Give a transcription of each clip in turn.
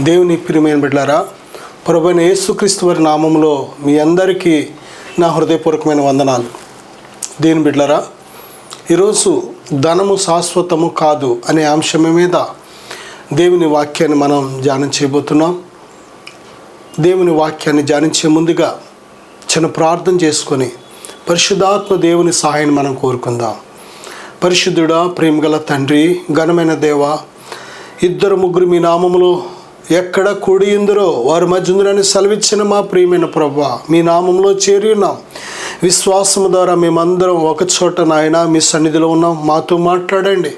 దేవుని ప్రియమైన బిడ్డలారా, ప్రభువైన యేసుక్రీస్తు వారి నామములో మీ అందరికీ నా హృదయపూర్వకమైన వందనాలు. దేవుని బిడ్డలారా, ఈరోజు ధనము శాశ్వతము కాదు అనే అంశం మీద దేవుని వాక్యాన్ని మనం ధ్యానం చేయబోతున్నాం. దేవుని వాక్యాన్ని ధ్యానించే ముందుగా చిన్న ప్రార్థన చేసుకొని పరిశుద్ధాత్మ దేవుని సహాయాన్ని మనం కోరుకుందాం. పరిశుద్ధుడా, ప్రేమగల తండ్రి, ఘనమైన దేవ, ఇద్దరు ముగ్గురు మీ నామములో ఎక్కడ కూడి ఉందరో వారి మధ్య ఉందని సెలవిచ్చిన మా ప్రియమైన ప్రభువా, మీ నామంలో చేరి ఉన్నాం. విశ్వాసము ద్వారా మేమందరం ఒక చోట నాయన మీ సన్నిధిలో ఉన్నాం. మాతో మాట్లాడండి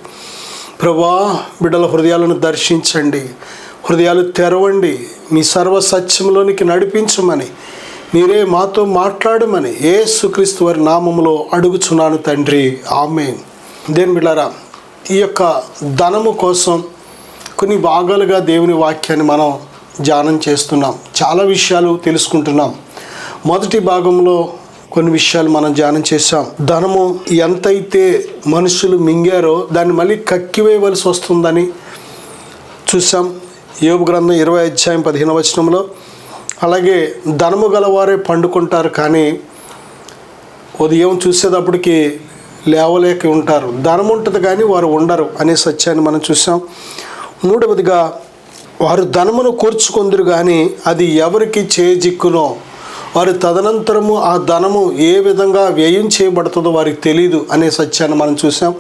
ప్రభువా. బిడ్డల హృదయాలను దర్శించండి, హృదయాలు తెరవండి, మీ సర్వ సత్యంలోనికి నడిపించమని, మీరే మాతో మాట్లాడమని యేసుక్రీస్తు వారి నామములో అడుగుచున్నాను తండ్రి, ఆమేన్. దేని బిడ్డలారా, ఈ యొక్క ధనము కోసం కొన్ని భాగాలుగా దేవుని వాక్యాన్ని మనం ధ్యానం చేస్తున్నాం. చాలా విషయాలు తెలుసుకుంటున్నాం. మొదటి భాగంలో కొన్ని విషయాలు మనం ధ్యానం చేశాం. ధనము ఎంతైతే మనుషులు మింగారో దాన్ని మళ్ళీ కక్కివేయవలసి వస్తుందని చూసాం. యోబు గ్రంథం 20:15 అలాగే ధనము గలవారే పండుకుంటారు కానీ ఉదయం చూసేటప్పటికి లేవలేక ఉంటారు. ధనం ఉంటుంది కానీ వారు ఉండరు అనే సత్యాన్ని మనం చూసాం. మూడవదిగా, వారు ధనమును కూర్చుకొందురు కానీ అది ఎవరికి చేజిక్కునో, వారి తదనంతరము ఆ ధనము ఏ విధంగా వ్యయం చేయబడుతుందో వారికి తెలియదు అనే సత్యాన్ని మనం చూసాం.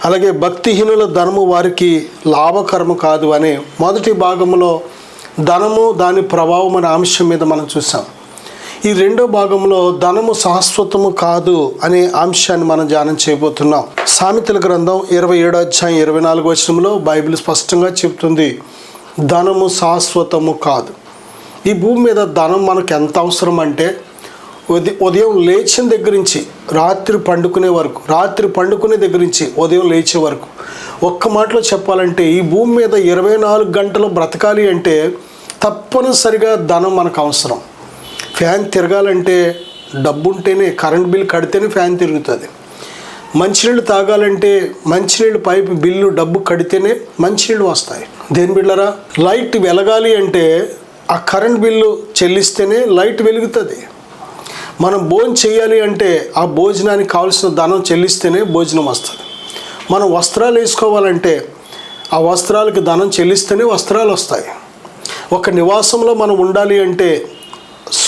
అలాగే భక్తిహీనుల ధనము వారికి లాభకరము కాదు అనే మొదటి భాగంలో ధనము దాని ప్రభావం అనే అంశం మీద మనం చూసాం. ఈ రెండో భాగంలో ధనము శాశ్వతము కాదు అనే అంశాన్ని మనం ధ్యానం చేయబోతున్నాం. సామెతల గ్రంథం 27:24 బైబిల్ స్పష్టంగా చెప్తుంది, ధనము శాశ్వతము కాదు. ఈ భూమి మీద ధనం మనకు ఎంత అవసరం అంటే, ఉదయం లేచిన దగ్గర నుంచి రాత్రి పండుకునే వరకు, రాత్రి పండుకునే దగ్గర నుంచి ఉదయం లేచే వరకు, ఒక్క మాటలో చెప్పాలంటే ఈ భూమి మీద 24 గంటలు బ్రతకాలి అంటే తప్పనిసరిగా ధనం మనకు అవసరం. ఫ్యాన్ తిరగాలంటే డబ్బు ఉంటేనే, కరెంట్ బిల్ కడితేనే ఫ్యాన్ తిరుగుతుంది. మంచినీళ్ళు తాగాలంటే మంచినీళ్ళు పైపు బిల్లు డబ్బు కడితేనే మంచినీళ్ళు వస్తాయి. దేని బిళ్ళరా, లైట్ వెలగాలి అంటే ఆ కరెంట్ బిల్లు చెల్లిస్తేనే లైట్ వెలుగుతుంది. మనం భోజనం చేయాలి అంటే ఆ భోజనానికి కావాల్సిన ధనం చెల్లిస్తేనే భోజనం వస్తుంది. మనం వస్త్రాలు వేసుకోవాలంటే ఆ వస్త్రాలకు ధనం చెల్లిస్తేనే వస్త్రాలు వస్తాయి. ఒక నివాసంలో మనం ఉండాలి అంటే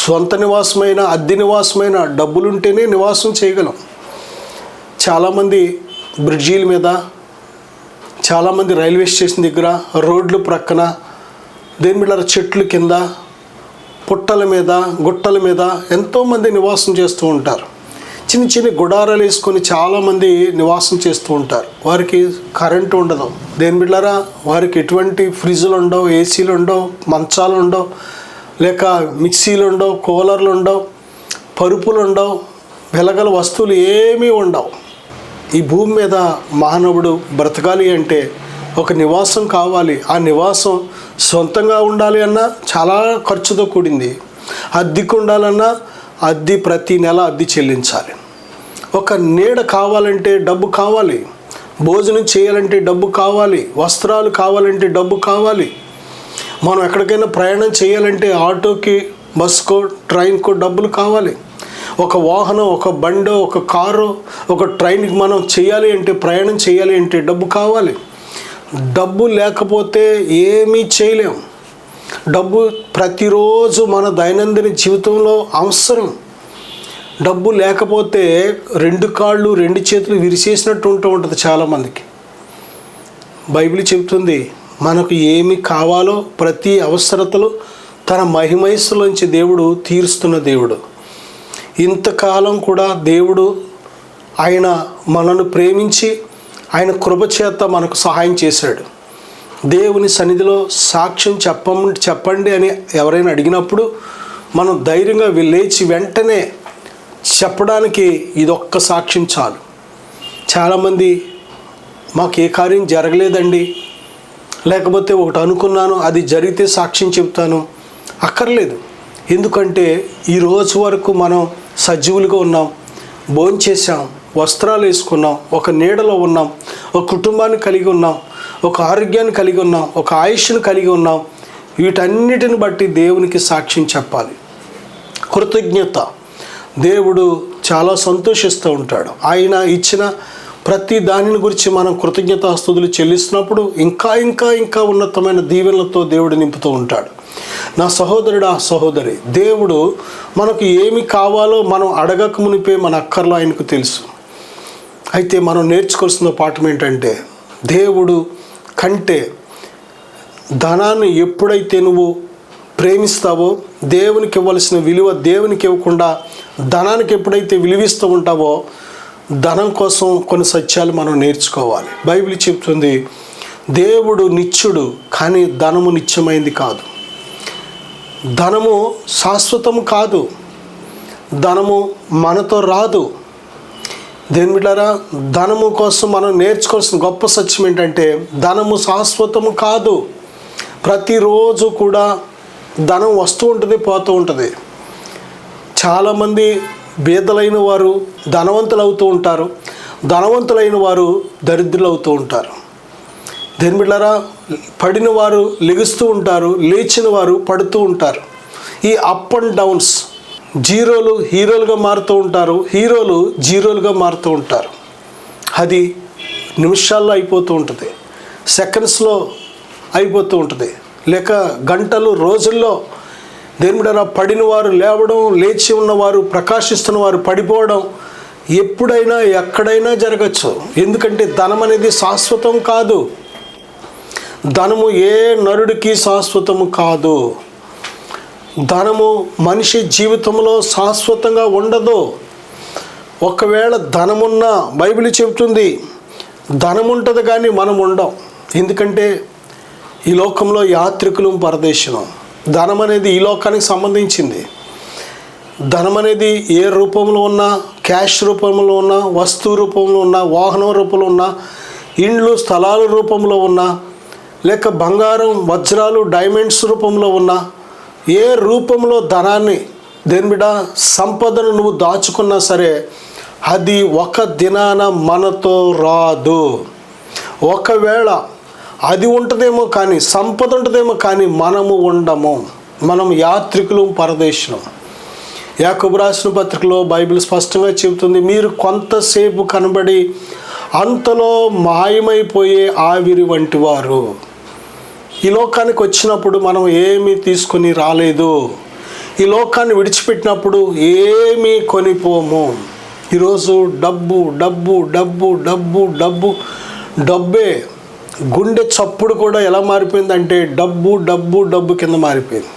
సొంత నివాసమైన అద్దె నివాసమైన డబ్బులుంటేనే నివాసం చేయగలం. చాలామంది బ్రిడ్జీల మీద, చాలామంది రైల్వే స్టేషన్ దగ్గర, రోడ్లు ప్రక్కన, దేని మీద చెట్లు కింద, పుట్టల మీద, గుట్టల మీద ఎంతోమంది నివాసం చేస్తూ ఉంటారు. చిన్న చిన్న గుడారాలు వేసుకొని చాలామంది నివాసం చేస్తూ ఉంటారు. వారికి కరెంటు ఉండదు. దేని బిడ్డారా, వారికి ఎటువంటి ఫ్రిడ్జ్లు ఉండవు, ఏసీలు ఉండవు, మంచాలు ఉండవు, లేక మిక్సీలు ఉండవు, కూలర్లు ఉండవు, పరుపులు ఉండవు, వెలగల వస్తువులు ఏమీ ఉండవు. ఈ భూమి మీద మానవుడు బ్రతకాలి అంటే ఒక నివాసం కావాలి. ఆ నివాసం సొంతంగా ఉండాలి అన్నా చాలా ఖర్చుతో కూడింది. అద్దెకు ఉండాలన్నా అద్దె ప్రతి నెల అద్దె చెల్లించాలి. ఒక నీడ కావాలంటే డబ్బు కావాలి, భోజనం చేయాలంటే డబ్బు కావాలి, వస్త్రాలు కావాలంటే డబ్బు కావాలి. మనం ఎక్కడికైనా ప్రయాణం చేయాలంటే ఆటోకి, బస్కో, ట్రైన్కో డబ్బులు కావాలి. ఒక వాహనం, ఒక బండో, ఒక కారు, ఒక ట్రైన్కి మనం చేయాలి అంటే, ప్రయాణం చేయాలి అంటే డబ్బు కావాలి. డబ్బు లేకపోతే ఏమీ చేయలేం. డబ్బు ప్రతిరోజు మన దైనందిన జీవితంలో అవసరం. డబ్బు లేకపోతే 2 కాళ్ళు 2 చేతులు విరిచేసినట్టు ఉంటుంది చాలామందికి. బైబిల్ చెబుతుంది, మనకు ఏమి కావాలో ప్రతి అవసరతలు తన మహిమైస్సులోంచి దేవుడు తీరుస్తున్న దేవుడు. ఇంతకాలం కూడా దేవుడు ఆయన మనను ప్రేమించి ఆయన కృపచేత మనకు సహాయం చేశాడు. దేవుని సన్నిధిలో సాక్ష్యం చెప్పండి అని ఎవరైనా అడిగినప్పుడు మనం ధైర్యంగా లేచి వెంటనే చెప్పడానికి ఇదొక్క సాక్ష్యం చాలు. చాలామంది మాకు ఏ కార్యం జరగలేదండి, లేకపోతే ఒకటి అనుకున్నాను అది జరిగితే సాక్ష్యం చెప్తాను, అక్కర్లేదు. ఎందుకంటే ఈ రోజు వరకు మనం సజీవులుగా ఉన్నాం, భోంచేసాం, వస్త్రాలు వేసుకున్నాం, ఒక నీడలో ఉన్నాం, ఒక కుటుంబాన్ని కలిగి ఉన్నాం, ఒక ఆరోగ్యాన్ని కలిగి ఉన్నాం, ఒక ఆయుష్ను కలిగి ఉన్నాం. వీటన్నిటిని బట్టి దేవునికి సాక్ష్యం చెప్పాలి. కృతజ్ఞత, దేవుడు చాలా సంతోషిస్తూ ఉంటాడు. ఆయన ఇచ్చిన ప్రతి దానిని గురించి మనం కృతజ్ఞతాస్తుతులు చెల్లిస్తున్నప్పుడు ఇంకా ఇంకా ఇంకా ఉన్నతమైన దీవెనలతో దేవుడు నింపుతూ ఉంటాడు. నా సహోదరుడు, ఆ సహోదరి, దేవుడు మనకు ఏమి కావాలో మనం అడగక మునిపే మన అక్కర్లో ఆయనకు తెలుసు. అయితే మనం నేర్చుకోవాల్సిన పాఠం ఏంటంటే, దేవుడు కంటే ధనాన్ని ఎప్పుడైతే నువ్వు ప్రేమిస్తావో, దేవునికి ఇవ్వాల్సిన విలువ దేవునికి ఇవ్వకుండా ధనానికి ఎప్పుడైతే విలువిస్తూ ఉంటావో, ధనం కోసం కొన్ని సత్యాలు మనం నేర్చుకోవాలి. బైబిల్ చెప్తుంది, దేవుడు నిత్యుడు, కానీ ధనము నిత్యమైంది కాదు. ధనము శాశ్వతం కాదు. ధనము మనతో రాదు. దేని బిడ్డారా, ధనము కోసం మనం నేర్చుకోవాల్సిన గొప్ప సత్యం ఏంటంటే, ధనము శాశ్వతము కాదు. ప్రతిరోజు కూడా ధనం వస్తూ ఉంటుంది, పోతూ ఉంటుంది. చాలామంది బీదలైన వారు ధనవంతులు అవుతూ ఉంటారు, ధనవంతులైన వారు దరిద్రులు అవుతూ ఉంటారు. దేని బిడ్డారా, పడిన వారు లెగుస్తూ ఉంటారు, లేచిన వారు పడుతూ ఉంటారు. ఈ అప్ అండ్ డౌన్స్, జీరోలు హీరోలుగా మారుతూ ఉంటారు, హీరోలు జీరోలుగా మారుతూ ఉంటారు. అది నిమిషాల్లో అయిపోతూ ఉంటుంది, సెకండ్స్లో అయిపోతూ ఉంటుంది, లేక గంటలు, రోజుల్లో. దేని బిడ్డారా, పడిన వారు లేవడం, లేచి ఉన్నవారు, ప్రకాశిస్తున్న వారు పడిపోవడం ఎప్పుడైనా ఎక్కడైనా జరగచ్చు. ఎందుకంటే ధనం అనేది శాశ్వతం కాదు. ధనము ఏ నరుడికి శాశ్వతము కాదు. ధనము మనిషి జీవితంలో శాశ్వతంగా ఉండదు. ఒకవేళ ధనమున్నా, బైబిల్ చెబుతుంది, ధనం ఉంటుంది కానీ మనం ఉండం. ఎందుకంటే ఈ లోకంలో యాత్రికులు, పరదేశులం. ధనం అనేది ఈ లోకానికి సంబంధించింది. ధనం అనేది ఏ రూపంలో ఉన్నా, క్యాష్ రూపంలో ఉన్నా, వస్తువు రూపంలో ఉన్నా, వాహనం రూపంలో ఉన్నా, ఇండ్లు స్థలాల రూపంలో ఉన్నా, లేక బంగారం, వజ్రాలు, డైమండ్స్ రూపంలో ఉన్నా, ఏ రూపంలో ధనాన్ని, దేని బిడ్డ, సంపదను నువ్వు దాచుకున్నా సరే, అది ఒక దినాన మనతో రాదు. ఒకవేళ అది ఉంటుందేమో కానీ, సంపద ఉంటుందేమో కానీ మనము ఉండము. మనం యాత్రికులు, పరదేశులం. యాకోబు రాసిన పత్రికలో బైబిల్ స్పష్టంగా చెబుతుంది, మీరు కొంతసేపు కనబడి అంతలో మాయమైపోయే ఆవిరి వంటి వారు. ఈ లోకానికి వచ్చినప్పుడు మనం ఏమీ తీసుకొని రాలేదు. ఈ లోకాన్ని విడిచిపెట్టినప్పుడు ఏమీ కొనిపోము. ఈరోజు డబ్బు డబ్బు డబ్బు డబ్బు డబ్బు డబ్బే. గుండె చప్పుడు కూడా ఎలా మారిపోయిందంటే డబ్బు డబ్బు డబ్బు కింద మారిపోయింది.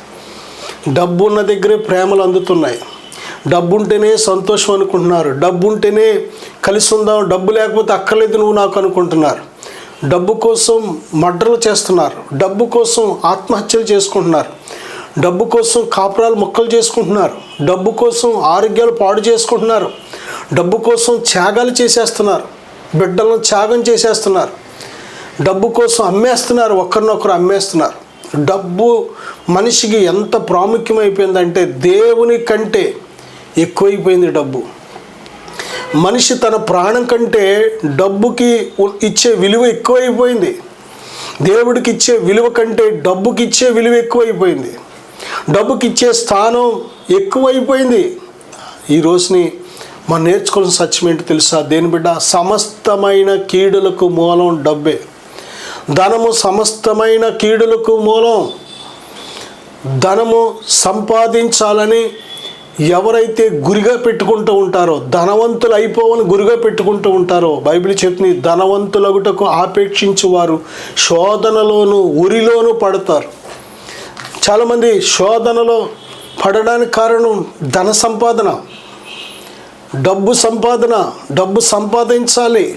డబ్బు ఉన్న దగ్గరే ప్రేమలు అందుతున్నాయి. డబ్బు ఉంటేనే సంతోషం అనుకుంటున్నారు. డబ్బు ఉంటేనే కలిసి ఉందాం, డబ్బు లేకపోతే అక్కర్లేదు నువ్వు నాకు అనుకుంటున్నారు. డబ్బు కోసం మర్డర్లు చేస్తున్నారు, డబ్బు కోసం ఆత్మహత్యలు చేసుకుంటున్నారు, డబ్బు కోసం కాపురాలు మొక్కలు చేసుకుంటున్నారు, డబ్బు కోసం ఆరోగ్యాలు పాడు చేసుకుంటున్నారు, డబ్బు కోసం త్యాగాలు చేసేస్తున్నారు, బిడ్డలను త్యాగం చేసేస్తున్నారు, డబ్బు కోసం అమ్మేస్తున్నారు, ఒకరినొకరు అమ్మేస్తున్నారు. డబ్బు మనిషికి ఎంత ప్రాముఖ్యమైపోయిందంటే దేవుని కంటే ఎక్కువైపోయింది డబ్బు. మనిషి తన ప్రాణం కంటే డబ్బుకి ఇచ్చే విలువ ఎక్కువైపోయింది. దేవుడికి ఇచ్చే విలువ కంటే డబ్బుకి ఇచ్చే విలువ ఎక్కువైపోయింది. డబ్బుకి ఇచ్చే స్థానం ఎక్కువైపోయింది. ఈ రోజుని మనం నేర్చుకోవాల్సిన సత్యం ఏంటి తెలుసా? దేని బిడ్డ, సమస్తమైన కీడులకు మూలం డబ్బే. ధనము సమస్తమైన కీడులకు మూలం. ధనము సంపాదించాలని ఎవరైతే గురిగా పెట్టుకుంటూ ఉంటారో, ధనవంతులు అయిపోవని గురిగా పెట్టుకుంటూ ఉంటారో, బైబిల్ చెప్తుంది, ధనవంతులగుటకు ఆపేక్షించు వారు శోధనలోను ఉరిలోను పడతారు. చాలామంది శోధనలో పడడానికి కారణం ధన సంపాదన, డబ్బు సంపాదన. డబ్బు సంపాదించాలి,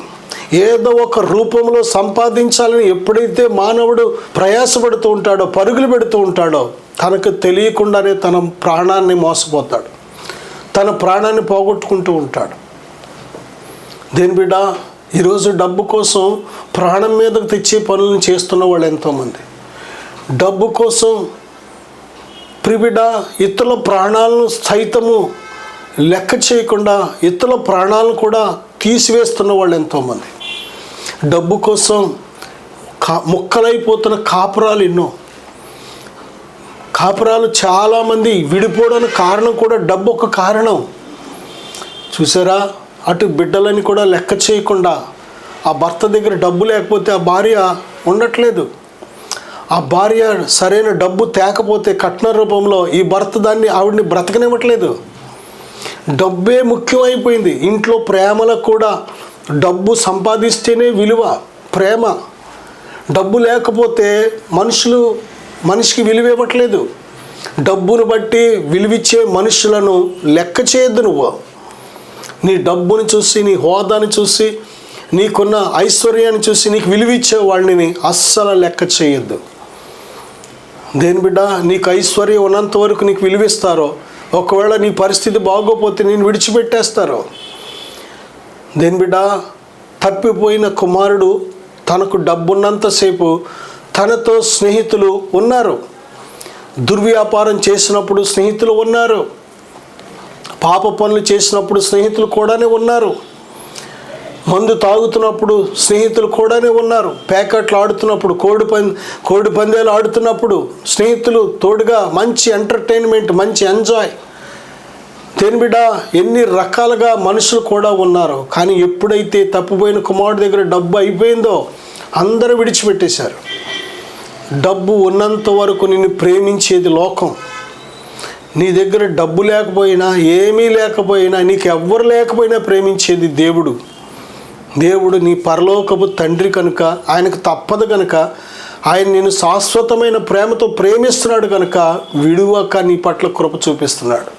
ఏదో ఒక రూపంలో సంపాదించాలని ఎప్పుడైతే మానవుడు ప్రయాసపడుతూ ఉంటాడో, పరుగులు పెడుతూ ఉంటాడో, తనకు తెలియకుండానే తన ప్రాణాన్ని మోసపోతాడు, తన ప్రాణాన్ని పోగొట్టుకుంటూ ఉంటాడు. దేని బిడ్డ, ఈరోజు డబ్బు కోసం ప్రాణం మీదకు తెచ్చే పనులను చేస్తున్న వాళ్ళు ఎంతోమంది. డబ్బు కోసం ప్రిబిడ ఇతరుల ప్రాణాలను సైతము లెక్క చేయకుండా ఇతరుల ప్రాణాలను కూడా తీసివేస్తున్న వాళ్ళు ఎంతోమంది. డబ్బు కోసం ముక్కలైపోతున్న కాపురాలు ఎన్నో. కాపురాలు చాలామంది విడిపోవడానికి కారణం కూడా డబ్బు ఒక కారణం. చూసారా, అటు బిడ్డలని కూడా లెక్క చేయకుండా ఆ భర్త దగ్గర డబ్బు లేకపోతే ఆ భార్య ఉండట్లేదు. ఆ భార్య సరైన డబ్బు తేకపోతే కట్న రూపంలో ఈ భర్త ఆవిడని బ్రతకనివ్వట్లేదు. డబ్బే ముఖ్యమైపోయింది. ఇంట్లో ప్రేమలకు కూడా డబ్బు సంపాదిస్తేనే విలువ, ప్రేమ. డబ్బు లేకపోతే మనిషికి విలువ ఇవ్వట్లేదు. డబ్బును బట్టి విలువిచ్చే మనుషులను లెక్క చేయొద్దు. నువ్వు నీ డబ్బుని చూసి, నీ హోదాని చూసి, నీకున్న ఐశ్వర్యాన్ని చూసి నీకు విలువిచ్చే వాళ్ళని అస్సలు లెక్క చేయొద్దు. దేని బిడ్డ, నీకు ఐశ్వర్యం ఉన్నంత వరకు నీకు విలువిస్తారో, ఒకవేళ నీ పరిస్థితి బాగోపోతే నేను విడిచిపెట్టేస్తారో. దేని బిడ్డ, తప్పిపోయిన కుమారుడు తనకు డబ్బున్నంతసేపు తనతో స్నేహితులు ఉన్నారు. దుర్వ్యాపారం చేసినప్పుడు స్నేహితులు ఉన్నారు. పాప పనులు చేసినప్పుడు స్నేహితులు కూడానే ఉన్నారు. మందు తాగుతున్నప్పుడు స్నేహితులు కూడానే ఉన్నారు. ప్యాకెట్లు ఆడుతున్నప్పుడు, కోడి పందాలు ఆడుతున్నప్పుడు స్నేహితులు తోడుగా, మంచి ఎంటర్టైన్మెంట్, మంచి ఎంజాయ్. బిడ్డ, ఎన్ని రకాలుగా మనుషులు కూడా ఉన్నారు. కానీ ఎప్పుడైతే తప్పిపోయిన కుమారుడి దగ్గర డబ్బు అయిపోయిందో అందరూ విడిచిపెట్టేశారు. డబ్బు ఉన్నంత వరకు నిన్ను ప్రేమించేది లోకం. నీ దగ్గర డబ్బు లేకపోయినా, ఏమీ లేకపోయినా, నీకు ఎవ్వరు లేకపోయినా ప్రేమించేది దేవుడు. దేవుడు నీ పరలోకపు తండ్రి కనుక, ఆయనకు తప్పదు కనుక, ఆయన నిన్ను శాశ్వతమైన ప్రేమతో ప్రేమిస్తున్నాడు కనుక విడువక నీ పట్ల కృప చూపిస్తున్నాడు.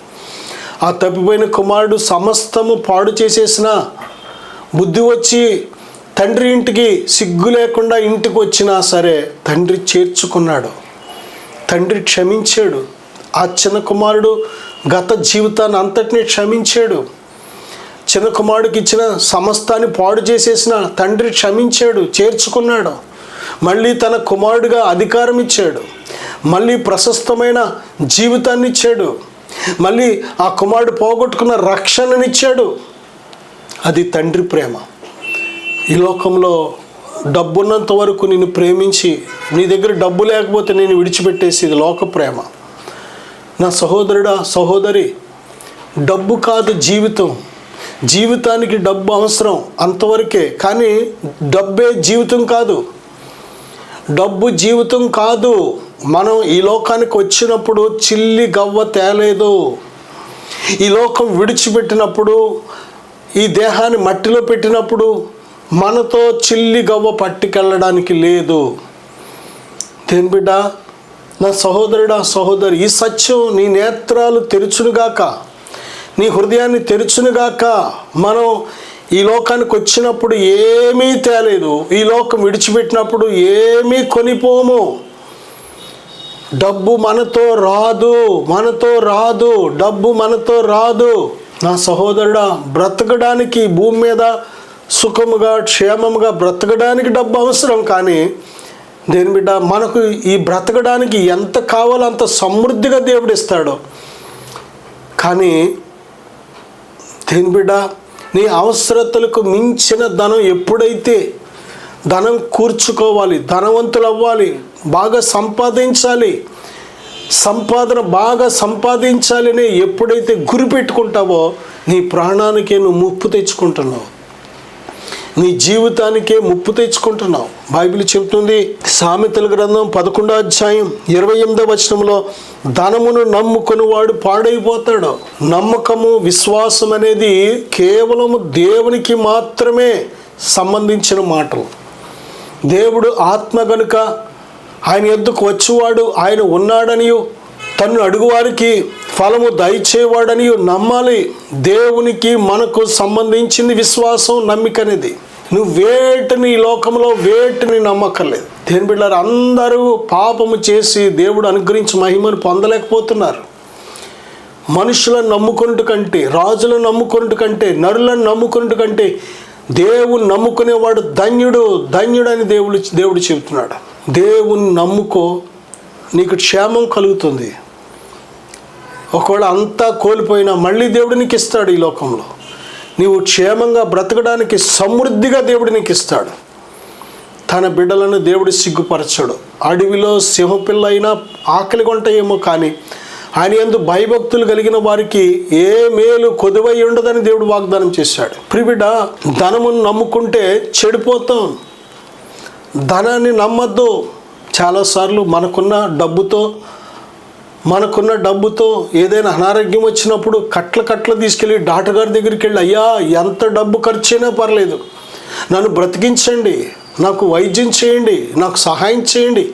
ఆ తప్పిపోయిన కుమారుడు సమస్తము పాడు చేసేసిన, బుద్ధి వచ్చి తండ్రి ఇంటికి సిగ్గు లేకుండా ఇంటికి వచ్చినా సరే తండ్రి చేర్చుకున్నాడు, తండ్రి క్షమించాడు. ఆ చిన్న కుమారుడు గత జీవితాన్ని అంతటినీ క్షమించాడు. చిన్న కుమారుడికి ఇచ్చిన సమస్తాన్ని పాడు చేసేసిన తండ్రి క్షమించాడు, చేర్చుకున్నాడు. మళ్ళీ తన కుమారుడిగా అధికారం ఇచ్చాడు, మళ్ళీ ప్రశస్తమైన జీవితాన్ని ఇచ్చాడు, మళ్ళీ ఆ కుమారుడు పోగొట్టుకున్న రక్షణనిచ్చాడు. అది తండ్రి ప్రేమ. ఈ లోకంలో డబ్బున్నంత వరకు నిన్ను ప్రేమించి, నీ దగ్గర డబ్బు లేకపోతే నేను విడిచిపెట్టేసి, ఇది లోక ప్రేమ. నా సహోదరుడా, సహోదరి, డబ్బు కాదు జీవితం. జీవితానికి డబ్బు అవసరం అంతవరకే, కానీ డబ్బే జీవితం కాదు. డబ్బు జీవితం కాదు. మనం ఈ లోకానికి వచ్చినప్పుడు చిల్లి గవ్వ తేలేదు. ఈ లోకం విడిచిపెట్టినప్పుడు, ఈ దేహాన్ని మట్టిలో పెట్టినప్పుడు మనతో చిల్లి గవ్వ పట్టుకెళ్ళడానికి లేదు. దేని బిడ్డ, నా సహోదరుడా, సహోదరి, ఈ సత్యం నీ నేత్రాలు తెరుచునుగాక, నీ హృదయాన్ని తెరుచునుగాక. మనం ఈ లోకానికి వచ్చినప్పుడు ఏమీ తేలేదు. ఈ లోకం విడిచిపెట్టినప్పుడు ఏమీ కొనిపోము. డబ్బు మనతో రాదు, డబ్బు మనతో రాదు. నా సహోదరుడా, బ్రతకడానికి, భూమి మీద సుఖముగా క్షేమముగా బ్రతకడానికి డబ్బు అవసరం. కానీ దేని బిడ్డ, మనకు ఈ బ్రతకడానికి ఎంత కావాలో అంత సమృద్ధిగా దేవుడు ఇస్తాడు. కానీ దేని బిడ్డ, నీ అవసరతలకు మించిన ధనం ఎప్పుడైతే ధనం కూర్చుకోవాలి, ధనవంతులు అవ్వాలి, బాగా సంపాదించాలి, సంపాదన బాగా సంపాదించాలని ఎప్పుడైతే గురి పెట్టుకుంటావో నీ ప్రాణానికే నువ్వు ముప్పు తెచ్చుకుంటున్నావు, నీ జీవితానికే ముప్పు తెచ్చుకుంటున్నావు. బైబిల్ చెబుతుంది, సామెతల గ్రంథం 11వ అధ్యాయం 28వ వచనంలో, ధనమును నమ్ముకొని వాడు పాడైపోతాడు. నమ్మకము, విశ్వాసం అనేది కేవలము దేవునికి మాత్రమే సంబంధించిన మాటలు. దేవుడు ఆత్మ గనుక ఆయన యొద్దకు వచ్చేవాడు ఆయన ఉన్నాడనియు, తన్ను అడుగువారికి ఫలము దయచేవాడనియు నమ్మాలి. దేవునికి మనకు సంబంధించింది విశ్వాసం, నమ్మిక అనేది. నువ్వు వేటిని ఈ లోకంలో వేటిని నమ్మకలేదు. దేని బిడ్డలారా, అందరూ పాపము చేసి దేవుడు అనుగ్రహించి మహిమను పొందలేకపోతున్నారు. మనుషులను నమ్ముకున్నట్టు కంటే, రాజులను నమ్ముకున్నట్టు కంటే, నరులను నమ్ముకున్నట్టు కంటే దేవుని నమ్ముకునేవాడు ధన్యుడు, ధన్యుడని దేవుడు చెబుతున్నాడు. దేవుని నమ్ముకో, నీకు క్షేమం కలుగుతుంది. ఒకవేళ అంతా కోల్పోయినా మళ్ళీ దేవుడు నీకు ఇస్తాడు. ఈ లోకంలో నీవు క్షేమంగా బ్రతకడానికి సమృద్ధిగా దేవుడు నీకు ఇస్తాడు. తన బిడ్డలను దేవుడు సిగ్గుపరచడు. అడవిలో సింహపిల్ల అయినా ఆకలి కొంటాయేమో, కానీ ఆయన యందు భయభక్తులు కలిగిన వారికి ఏ మేలు కొదువై ఉండదని దేవుడు వాగ్దానం చేశాడు. ప్రియబిడ్డ, ధనమును నమ్ముకుంటే చెడిపోతాం. ధనాన్ని నమ్మద్దు. చాలాసార్లు మనకున్న డబ్బుతో ఏదైనా అనారోగ్యం వచ్చినప్పుడు కట్ల తీసుకెళ్ళి డాక్టర్ గారి దగ్గరికి వెళ్ళి, అయ్యా ఎంత డబ్బు ఖర్చు అయినా పర్లేదు, నన్ను బ్రతికించండి, నాకు వైద్యం చేయండి, నాకు సహాయం చేయండి,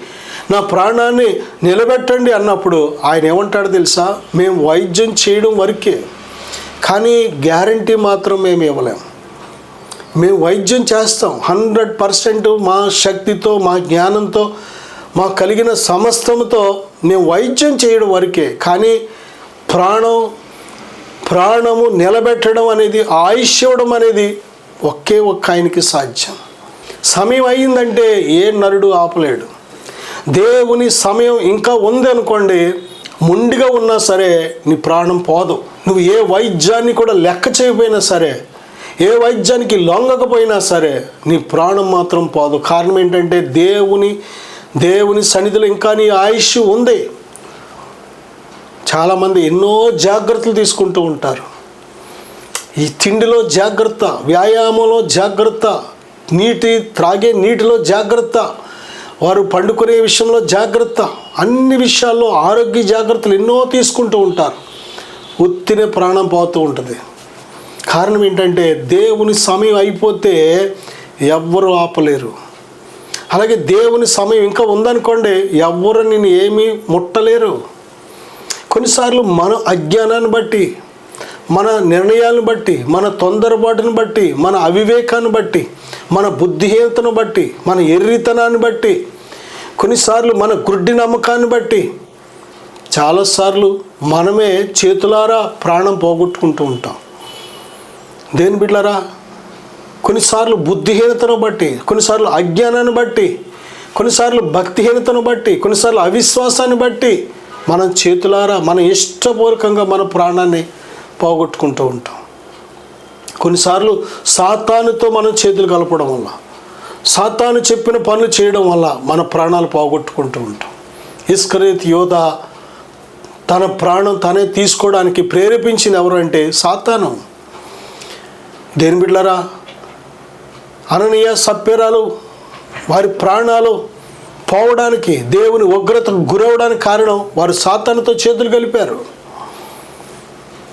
నా ప్రాణాన్ని నిలబెట్టండి అన్నప్పుడు ఆయన ఏమంటాడు తెలుసా? మేము వైద్యం చేయడం వరకే, కానీ గ్యారంటీ మాత్రం మేము ఇవ్వలేం. మేము వైద్యం చేస్తాం 100% మా శక్తితో, మా జ్ఞానంతో, మాకు కలిగిన సమస్తముతో మేము వైద్యం చేయడం వరకే, కానీ ప్రాణము నిలబెట్టడం అనేది, ఆయుష్ ఇవ్వడం అనేది ఒకే ఒక్క ఆయనకి సాధ్యం. సమయం అయిందంటే ఏ నరుడు ఆపలేడు. దేవుని సమయం ఇంకా ఉంది అనుకోండి, ముండిగా ఉన్నా సరే నీ ప్రాణం పోదు. నువ్వు ఏ వైద్యాన్ని కూడా లెక్క చేయకపోయినా సరే, ఏ వైద్యానికి లొంగకపోయినా సరే నీ ప్రాణం మాత్రం పోదు. కారణం ఏంటంటే దేవుని సన్నిధిలో ఇంకా నీ ఆయుష్ ఉంది. చాలామంది ఎన్నో జాగ్రత్తలు తీసుకుంటూ ఉంటారు. ఈ తిండిలో జాగ్రత్త, వ్యాయామంలో జాగ్రత్త, త్రాగే నీటిలో జాగ్రత్త, వారు పండుకునే విషయంలో జాగ్రత్త, అన్ని విషయాల్లో ఆరోగ్య జాగ్రత్తలు ఎన్నో తీసుకుంటూ ఉంటారు. ఉత్తినే ప్రాణం పోతూ ఉంటుంది. కారణం ఏంటంటే దేవుని సమయం అయిపోతే ఎవ్వరూ ఆపలేరు. అలాగే దేవుని సమయం ఇంకా ఉందనుకోండి, ఎవ్వరు నిన్ను ఏమీ ముట్టలేరు. కొన్నిసార్లు మన అజ్ఞానాన్ని బట్టి, మన నిర్ణయాలను బట్టి, మన తొందరపాటును బట్టి, మన అవివేకాన్ని బట్టి, మన బుద్ధిహీనతను బట్టి, మన ఎర్రితనాన్ని బట్టి, కొన్నిసార్లు మన గుడ్డి నమ్మకాన్ని బట్టి చాలాసార్లు మనమే చేతులారా ప్రాణం పోగొట్టుకుంటూ ఉంటాం. దేని బిడ్డలారా, కొన్నిసార్లు బుద్ధిహీనతను బట్టి, కొన్నిసార్లు అజ్ఞానాన్ని బట్టి, కొన్నిసార్లు భక్తిహీనతను బట్టి, కొన్నిసార్లు అవిశ్వాసాన్ని బట్టి మనం చేతులారా మన ఇష్టపూర్వకంగా మన ప్రాణాన్ని పోగొట్టుకుంటూ ఉంటాం. కొన్నిసార్లు సాతానుతో మనం చేతులు కలపడం వల్ల, సాతాను చెప్పిన పనులు చేయడం వల్ల మన ప్రాణాలు పోగొట్టుకుంటూ ఉంటాం. ఇస్కరియోతు యోధ తన ప్రాణం తనే తీసుకోవడానికి ప్రేరేపించింది ఎవరు అంటే సాతాను. దేని బిడ్డలారా, అననీయ సప్ఫీరాలు వారి ప్రాణాలు పోవడానికి, దేవుని ఉగ్రతకు గురవడానికి కారణం వారు సాతానుతో చేతులు కలిపారు.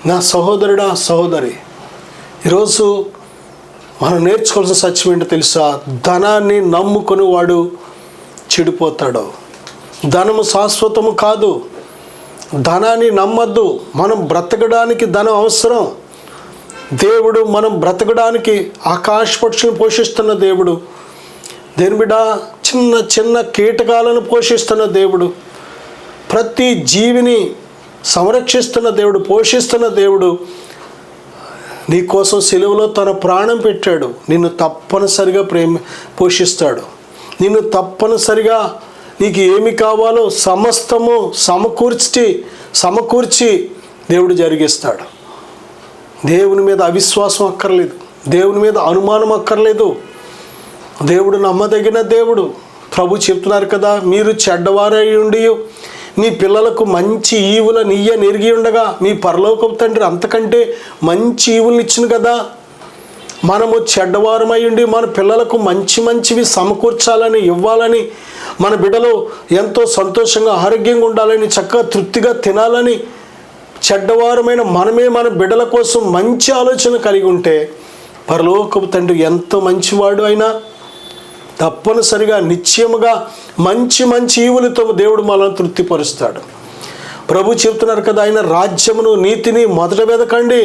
నా సహోదరుడా, సహోదరి, ఈరోజు మనం నేర్చుకోవాల్సిన సత్యం ఏంటో తెలుసా? ధనాన్ని నమ్ముకొని వాడు చెడిపోతాడు. ధనము శాశ్వతము కాదు. ధనాన్ని నమ్మద్దు. మనం బ్రతకడానికి ధనం అవసరం. దేవుడు మనం బ్రతకడానికి ఆకాశ పక్షులను పోషిస్తున్న దేవుడు. దేని బిడ్డ, చిన్న చిన్న కీటకాలను పోషిస్తున్న దేవుడు, ప్రతి జీవిని సంరక్షిస్తున్న దేవుడు, పోషిస్తున్న దేవుడు నీ కోసం సిలువలో తన ప్రాణం పెట్టాడు. నిన్ను తప్పనిసరిగా పోషిస్తాడు. నిన్ను తప్పనిసరిగా నీకు ఏమి కావాలో సమస్తము సమకూర్చి దేవుడు జరిగిస్తాడు. దేవుని మీద అవిశ్వాసం అక్కర్లేదు. దేవుని మీద అనుమానం అక్కర్లేదు. దేవుడు నమ్మదగిన దేవుడు. ప్రభు చెప్తున్నారు కదా, మీరు చెడ్డవారై ఉండి మీ పిల్లలకు మంచి ఈవులను నెరిగి ఉండగా మీ పరలోకపు తండ్రి అంతకంటే మంచి ఈవులను ఇచ్చును కదా. మనము చెడ్డవారమై ఉండి మన పిల్లలకు మంచివి సమకూర్చాలని, ఇవ్వాలని, మన బిడ్డలు ఎంతో సంతోషంగా ఆరోగ్యంగా ఉండాలని, చక్కగా తృప్తిగా తినాలని చెడ్డవారమైన మనమే మన బిడ్డల కోసం మంచి ఆలోచన కలిగి ఉంటే పరలోకపు తండ్రి ఎంతో మంచివాడు అయినా తప్పనిసరిగా నిశ్చయముగా మంచి ఈవులతో దేవుడు మనల్ని తృప్తిపరుస్తాడు. ప్రభు చెప్తున్నారు కదా, ఆయన రాజ్యమును నీతిని మొదట వెదకండి,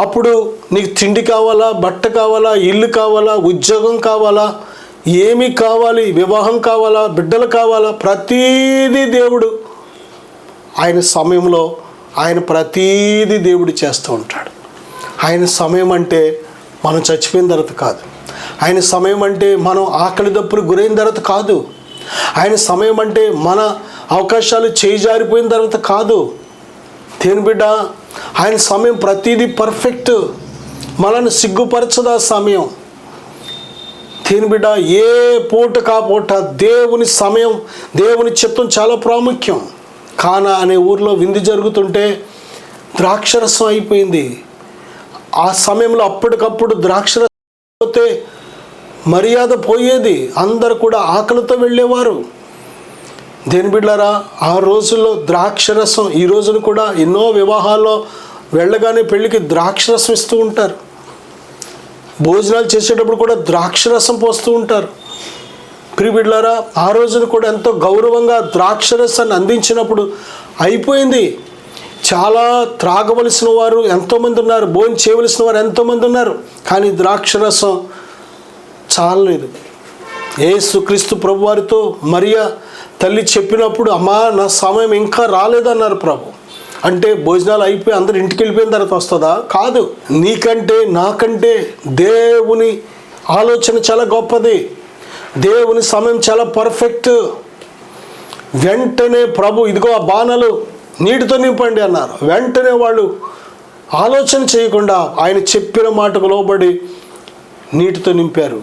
అప్పుడు నీకు తిండి కావాలా, బట్ట కావాలా, ఇల్లు కావాలా, ఉద్యోగం కావాలా, ఏమి కావాలి, వివాహం కావాలా, బిడ్డలు కావాలా, ప్రతీదీ దేవుడు ఆయన సమయంలో ఆయన ప్రతీదీ దేవుడు చేస్తూ ఉంటాడు. ఆయన సమయం అంటే మనం చచ్చిపోయిన తర్వాత కాదు. ఆయన సమయం అంటే మనం ఆకలి దప్పులు గురైన తర్వాత కాదు. ఆయన సమయం అంటే మన అవకాశాలు చేజారిపోయిన తర్వాత కాదు. దేని బిడ్డ, ఆయన సమయం ప్రతీదీ పర్ఫెక్ట్. మనల్ని సిగ్గుపరచదు ఆ సమయం. దేని బిడ్డ, ఏ పూట కా పూట దేవుని సమయం, దేవుని చిత్తం చాలా ప్రాముఖ్యం. కానా అనే ఊర్లో విందు జరుగుతుంటే ద్రాక్షరసం అయిపోయింది. ఆ సమయంలో అప్పటికప్పుడు ద్రాక్షరసం పోతే మర్యాద పోయేది, అందరు కూడా ఆకలితో వెళ్ళేవారు. దేని బిడ్డారా, ఆ రోజుల్లో ద్రాక్షరసం, ఈ రోజున కూడా ఎన్నో వివాహాల్లో వెళ్ళగానే పెళ్ళికి ద్రాక్షరసం ఇస్తూ ఉంటారు. భోజనాలు చేసేటప్పుడు కూడా ద్రాక్షరసం పోస్తూ ఉంటారు. ప్రియ బిడ్డలారా, ఆ రోజున కూడా ఎంతో గౌరవంగా ద్రాక్షరసాన్ని అందించినప్పుడు అయిపోయింది. చాలా త్రాగవలసిన వారు ఎంతోమంది ఉన్నారు, భోజనం చేయవలసిన వారు ఎంతోమంది ఉన్నారు, కానీ ద్రాక్షరసం చాలలేదు. యేసుక్రీస్తు ప్రభువారితో మరియా తల్లి చెప్పినప్పుడు, అమ్మా నా సమయం ఇంకా రాలేదన్నారు ప్రభు. అంటే భోజనాలు అయిపోయి అందరు ఇంటికి వెళ్ళిపోయిన తర్వాత వస్తుందా? కాదు. నీకంటే నాకంటే దేవుని ఆలోచన చాలా గొప్పది. దేవుని సమయం చాలా పర్ఫెక్ట్. వెంటనే ప్రభు ఇదిగో ఆ బాణలు నీటితో నింపండి అన్నారు. వెంటనే వాళ్ళు ఆలోచన చేయకుండా ఆయన చెప్పిన మాటకు లోబడి నీటితో నింపారు.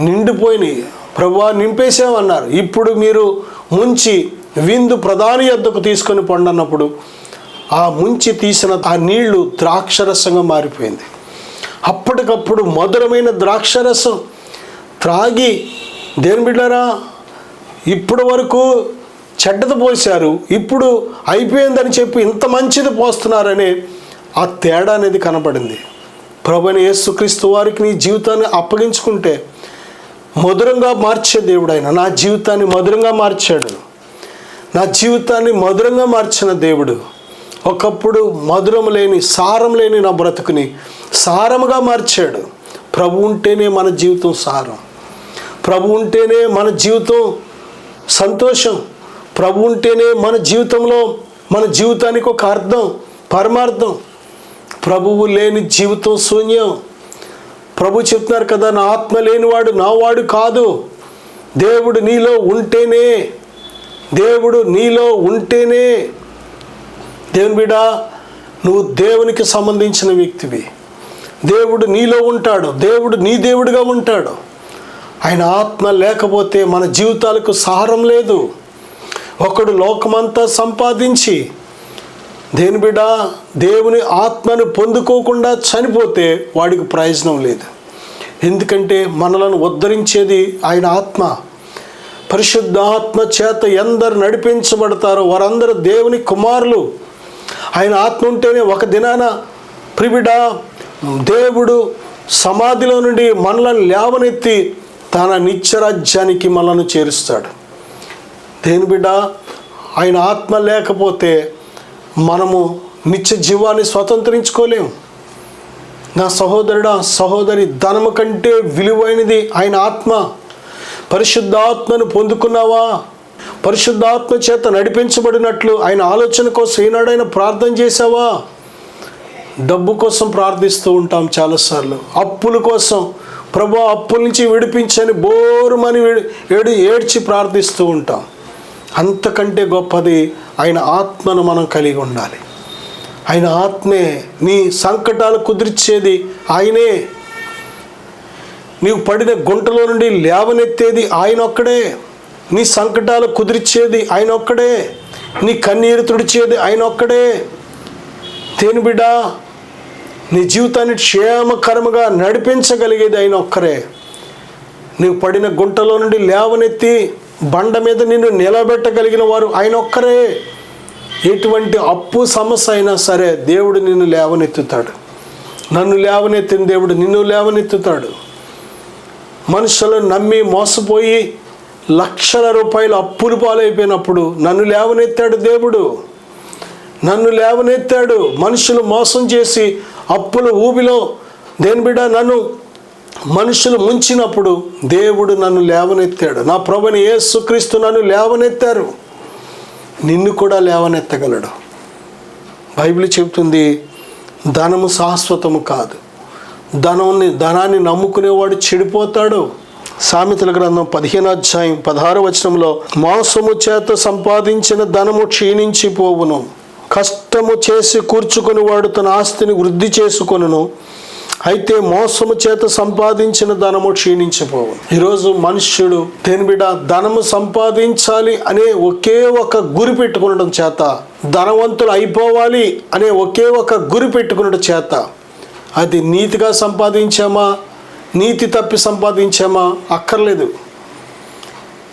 నిండిపోయినాయి. ప్రభువా నింపేసామన్నారు. ఇప్పుడు మీరు ముంచి విందు ప్రధాని యొద్దకు తీసుకొని పండి అన్నప్పుడు ఆ ముంచి తీసిన ఆ నీళ్లు ద్రాక్షరసంగా మారిపోయింది. అప్పటికప్పుడు మధురమైన ద్రాక్షరసం త్రాగి, దేని బిడ్డారా, ఇప్పటి వరకు చెడ్డది పోశారు, ఇప్పుడు అయిపోయిందని చెప్పి ఇంత మంచిది పోస్తున్నారనే ఆ తేడా అనేది కనపడింది. ప్రభువైన యేసుక్రీస్తు వారికి నీ జీవితాన్ని అప్పగించుకుంటే మధురంగా మార్చే దేవుడు ఆయన. నా జీవితాన్ని మధురంగా మార్చాడు. నా జీవితాన్ని మధురంగా మార్చిన దేవుడు. ఒకప్పుడు మధురం లేని, సారం లేని నా బ్రతుకుని సారముగా మార్చాడు. ప్రభు ఉంటేనే మన జీవితం సారం. ప్రభు ఉంటేనే మన జీవితం సంతోషం. ప్రభు ఉంటేనే మన జీవితంలో, మన జీవితానికి ఒక అర్థం, పరమార్థం. ప్రభువు లేని జీవితం శూన్యం. ప్రభు చెప్తున్నారు కదా, నా ఆత్మ లేనివాడు నావాడు కాదు. దేవుడు నీలో ఉంటేనే, దేవుడు నీలో ఉంటేనే. దేవుని బిడ్డ, నువ్వు దేవునికి సంబంధించిన వ్యక్తివి. దేవుడు నీలో ఉంటాడు. దేవుడు నీ దేవుడిగా ఉంటాడు. ఆయన ఆత్మ లేకపోతే మన జీవితాలకు సారం లేదు. ఒకడు లోకమంతా సంపాదించి, దేని బిడ్డ, దేవుని ఆత్మను పొందుకోకుండా చనిపోతే వాడికి ప్రయోజనం లేదు. ఎందుకంటే మనలను ఉద్ధరించేది ఆయన ఆత్మ. పరిశుద్ధ ఆత్మ చేత ఎందరు నడిపించబడతారో వారందరూ దేవుని కుమారులు. ఆయన ఆత్మ ఉంటేనే ఒక దినాన ప్రిబిడ దేవుడు సమాధిలో నుండి మనలను లేవనెత్తి తన నిత్యరాజ్యానికి మనలను చేరుస్తాడు. దేని బిడ్డ, ఆయన ఆత్మ లేకపోతే మనము నిత్య జీవాన్ని స్వతంత్రించుకోలేము. నా సహోదరుడా, సహోదరి, ధనము కంటే విలువైనది ఆయన ఆత్మ. పరిశుద్ధాత్మను పొందుకున్నావా? పరిశుద్ధాత్మ చేత నడిపించబడినట్లు ఆయన ఆలోచన కోసం ఏనాడైనా ప్రార్థన చేసావా? డబ్బు కోసం ప్రార్థిస్తూ ఉంటాం చాలాసార్లు. అప్పుల కోసం, ప్రభు అప్పుల నుంచి విడిపించని బోరుమని ఏడ్చి ప్రార్థిస్తూ ఉంటాం. అంతకంటే గొప్పది ఆయన ఆత్మను మనం కలిగి ఉండాలి. ఆయన ఆత్మే నీ సంకటాలు కుదిర్చేది ఆయనే. నీవు పడిన గుంటలో నుండి లేవనెత్తేది ఆయన ఒక్కడే. నీ సంకటాలు కుదిర్చేది ఆయన ఒక్కడే. నీ కన్నీరు తుడిచేది ఆయన ఒక్కడే. తేని బిడ్డ, నీ జీవితాన్ని క్షేమకరముగా నడిపించగలిగేది ఆయన ఒక్కరే. నీవు పడిన గుంటలో నుండి లేవనెత్తి బండ మీద నిన్ను నిలబెట్టగలిగిన వారు ఆయన ఒక్కరే. ఎటువంటి అప్పు సమస్య అయినా సరే దేవుడు నిన్ను లేవనెత్తుతాడు. నన్ను లేవనెత్తిన దేవుడు నిన్ను లేవనెత్తుతాడు. మనుషులను నమ్మి మోసపోయి లక్షల రూపాయలు అప్పులు పాలైపోయినప్పుడు నన్ను లేవనెత్తాడు దేవుడు. నన్ను లేవనెత్తాడు. మనుషులు మోసం చేసి అప్పుల ఊబిలో, దేని బిడ్డ, నన్ను మనుషులు ముంచినప్పుడు దేవుడు నన్ను లేవనెత్తాడు. నా ప్రభుని యేసుక్రీస్తు నన్ను లేవనెత్తారు. నిన్ను కూడా లేవనెత్తగలడు. బైబిల్ చెబుతుంది, ధనము శాశ్వతము కాదు, ధనాన్ని నమ్ముకునేవాడు చెడిపోతాడు. సామెతల గ్రంథం 15వ అధ్యాయం 16వ వచనంలో, మోసము చేత సంపాదించిన ధనము క్షీణించిపోవును, కష్టము చేసి కూర్చుకొని వాడు తన ఆస్తిని వృద్ధి చేసుకొనును, అయితే మోసము చేత సంపాదించిన ధనము క్షీణించిపోవు. ఈరోజు మనుష్యుడు బిడ్డ ధనము సంపాదించాలి అనే ఒకే ఒక గురి పెట్టుకునడం చేత, ధనవంతులు అయిపోవాలి అనే ఒకే ఒక గురి పెట్టుకునడం చేత, అది నీతిగా సంపాదించామా, నీతి తప్పి సంపాదించామా అక్కర్లేదు.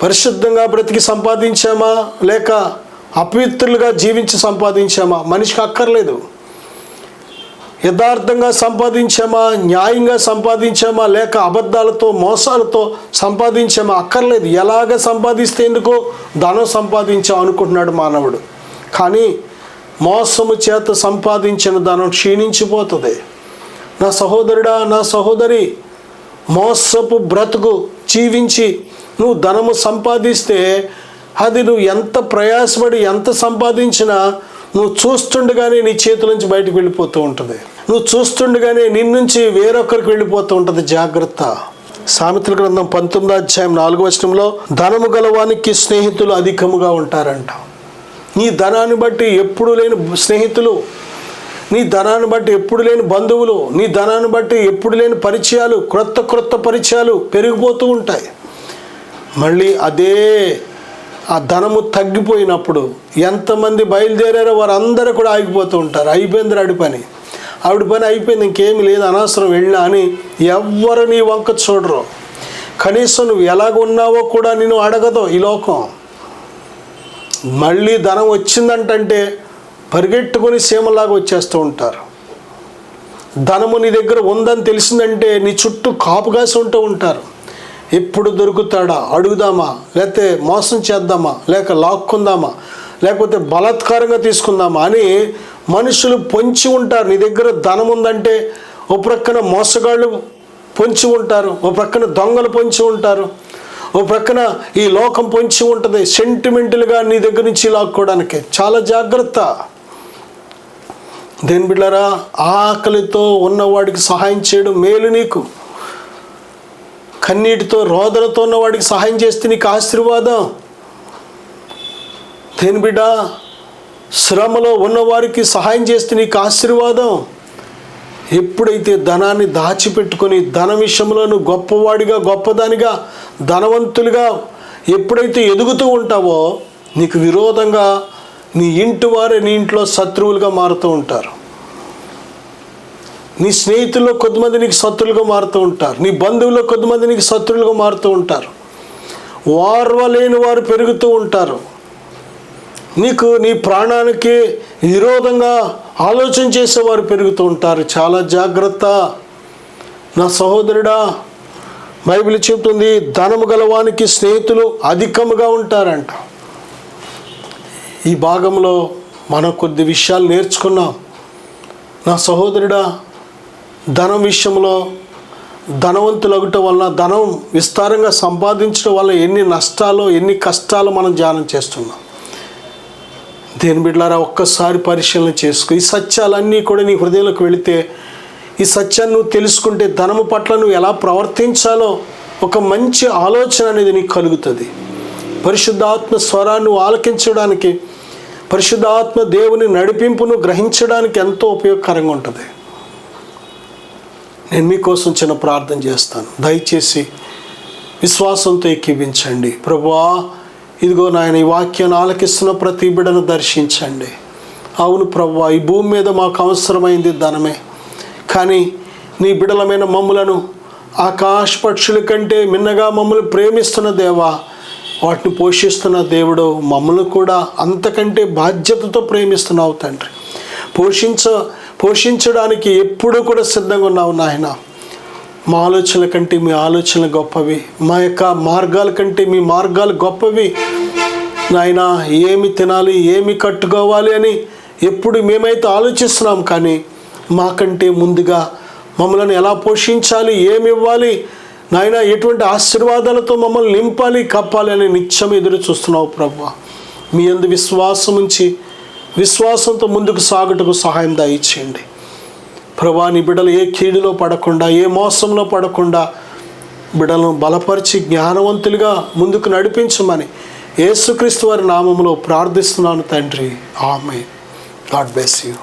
పరిశుద్ధంగా బ్రతికి సంపాదించామా, లేక అపవిత్రులుగా జీవించి సంపాదించామా మనిషికి అక్కర్లేదు. యథార్థంగా సంపాదించామా, న్యాయంగా సంపాదించామా, లేక అబద్ధాలతో మోసాలతో సంపాదించామా అక్కర్లేదు. ఎలాగ సంపాదిస్తే ఎందుకో ధనం సంపాదించాం అనుకుంటున్నాడు మానవుడు. కానీ మోసము చేత సంపాదించిన ధనం క్షీణించిపోతుంది. నా సహోదరుడా, నా సహోదరి, మోసపు బ్రతుకు జీవించి నువ్వు ధనము సంపాదిస్తే అది నువ్వు ఎంత ప్రయాసపడి ఎంత సంపాదించినా నువ్వు చూస్తుండగానే నీ చేతుల నుంచి బయటకు వెళ్ళిపోతూ ఉంటుంది. నువ్వు చూస్తుండగానే నీ నుంచి వేరొకరికి వెళ్ళిపోతూ ఉంటుంది. జాగ్రత్త. సామెతల గ్రంథం 19వ అధ్యాయం 4వ వచనంలో, ధనము గలవానికి స్నేహితులు అధికముగా ఉంటారంట. నీ ధనాన్ని బట్టి ఎప్పుడు లేని స్నేహితులు, నీ ధనాన్ని బట్టి ఎప్పుడు లేని బంధువులు, నీ ధనాన్ని బట్టి ఎప్పుడు లేని పరిచయాలు, క్రొత్త పరిచయాలు పెరిగిపోతూ ఉంటాయి. మళ్ళీ అదే ఆ ధనము తగ్గిపోయినప్పుడు ఎంతమంది బయలుదేరారో వారందరూ కూడా ఆగిపోతూ ఉంటారు. అయిపోయింది ఆవిడ పని అయిపోయింది, ఇంకేమి లేదు, అనవసరం వెళ్ళినా అని ఎవ్వరు నీ వంక చూడరు. కనీసం నువ్వు ఎలాగ ఉన్నావో కూడా నేను అడగదు ఈ లోకం. మళ్ళీ ధనం వచ్చిందంటే పరిగెట్టుకొని సీమలాగా వచ్చేస్తూ ఉంటారు. ధనము నీ దగ్గర ఉందని తెలిసిందంటే నీ చుట్టూ కాపు కాసి ఉంటూ ఉంటారు. ఎప్పుడు దొరుకుతాడా, అడుగుదామా, లేకపోతే మోసం చేద్దామా, లేక లాక్కుందామా, లేకపోతే బలాత్కారంగా తీసుకుందామా అని మనుషులు పొంచి ఉంటారు. నీ దగ్గర ధనం ఉందంటే ఓ ప్రక్కన మోసగాళ్ళు పొంచి ఉంటారు, ఓ ప్రక్కన దొంగలు పొంచి ఉంటారు, ఓ ప్రక్కన ఈ లోకం పొంచి ఉంటుంది సెంటిమెంటల్గా నీ దగ్గర నుంచి లాక్కోవడానికి. చాలా జాగ్రత్త. దేని బిడ్డలారా, ఆకలితో ఉన్నవాడికి సహాయం చేయడం మేలు నీకు. కన్నీటితో రోదనతో ఉన్నవాడికి సహాయం చేస్తే నీకు ఆశీర్వాదం. దేని బిడ్డ, శ్రమలో ఉన్నవారికి సహాయం చేస్తే నీకు ఆశీర్వాదం. ఎప్పుడైతే ధనాన్ని దాచిపెట్టుకొని ధన విషయంలో నువ్వు గొప్పవాడిగా, గొప్పదానిగా, ధనవంతులుగా ఎప్పుడైతే ఎదుగుతూ ఉంటావో నీకు విరోధంగా నీ ఇంటి వారే నీ ఇంట్లో శత్రువులుగా మారుతూ ఉంటారు. నీ స్నేహితుల్లో కొద్దిమంది నీకు శత్రులుగా మారుతూ ఉంటారు. నీ బంధువుల్లో కొద్దిమంది నీకు శత్రులుగా మారుతూ ఉంటారు. వార్వలేని వారు పెరుగుతూ ఉంటారు. నీకు నీ ప్రాణానికి విరోధంగా ఆలోచన చేసేవారు పెరుగుతూ ఉంటారు. చాలా జాగ్రత్త నా సహోదరుడా. బైబిల్ చెబుతుంది, ధనము గలవానికి స్నేహితులు అధికముగా ఉంటారంట. ఈ భాగంలో మనం కొద్ది విషయాలు నేర్చుకున్నాం. నా సహోదరుడా, ధనం విషయంలో ధనవంతులు అవ్వటం వలన, ధనం విస్తారంగా సంపాదించడం వల్ల ఎన్ని నష్టాలు, ఎన్ని కష్టాలు మనం ధ్యానం చేస్తున్నాం. దేని బిడ్డలారా, ఒక్కసారి పరిశీలన చేసుకో. ఈ సత్యాలన్నీ కూడా నీ హృదయంలోకి వెళితే, ఈ సత్యాన్ని నువ్వు తెలుసుకుంటే ధనము పట్ల నువ్వు ఎలా ప్రవర్తించాలో ఒక మంచి ఆలోచన అనేది నీకు కలుగుతుంది. పరిశుద్ధాత్మ స్వరాన్ని నువ్వు ఆలకించడానికి, పరిశుద్ధాత్మ దేవుని నడిపింపును గ్రహించడానికి ఎంతో ఉపయోగకరంగా ఉంటుంది. నేను మీకోసం చిన్న ప్రార్థన చేస్తాను. దయచేసి విశ్వాసంతో ఎక్కివించండి. ప్రభువా, ఇదిగో నాయన, ఈ వాక్యాన్ని ఆలకిస్తున్న ప్రతి బిడ్డను దర్శించండి. అవును ప్రభువా, ఈ భూమి మీద మాకు అవసరమైంది ధనమే. కానీ నీ బిడ్డలమైన మమ్ములను ఆకాశ పక్షుల కంటే మిన్నగా మమ్మల్ని ప్రేమిస్తున్న దేవా, వాటిని పోషిస్తున్న దేవుడు, మమ్మల్ని కూడా అంతకంటే బాధ్యతతో ప్రేమిస్తున్నావు తండ్రి. పోషించడానికి ఎప్పుడూ కూడా సిద్ధంగా ఉన్నావు నాయన. మా ఆలోచనల కంటే మీ ఆలోచనలు గొప్పవి, మా యొక్క మార్గాల కంటే మీ మార్గాలు గొప్పవి నాయన. ఏమి తినాలి, ఏమి కట్టుకోవాలి అని ఎప్పుడు మేమైతే ఆలోచిస్తున్నాం, కానీ మాకంటే ముందుగా మమ్మల్ని ఎలా పోషించాలి, ఏమి ఇవ్వాలి నాయన, ఎటువంటి ఆశీర్వాదాలతో మమ్మల్ని నింపాలి, కప్పాలి అని నిత్యం ఎదురు చూస్తున్నావు ప్రభువా. మీ యందు విశ్వాసం ఉంచి విశ్వాసంతో ముందుకు సాగుటకు సహాయం దయచేయండి ప్రభువా. నీ బిడ్డలు ఏ కీడులో పడకుండా, ఏ మోసంలో పడకుండా బిడ్డలను బలపరిచి జ్ఞానవంతులుగా ముందుకు నడిపించమని యేసుక్రీస్తు వారి నామములో ప్రార్థిస్తున్నాను తండ్రి. ఆమేన్. God bless you.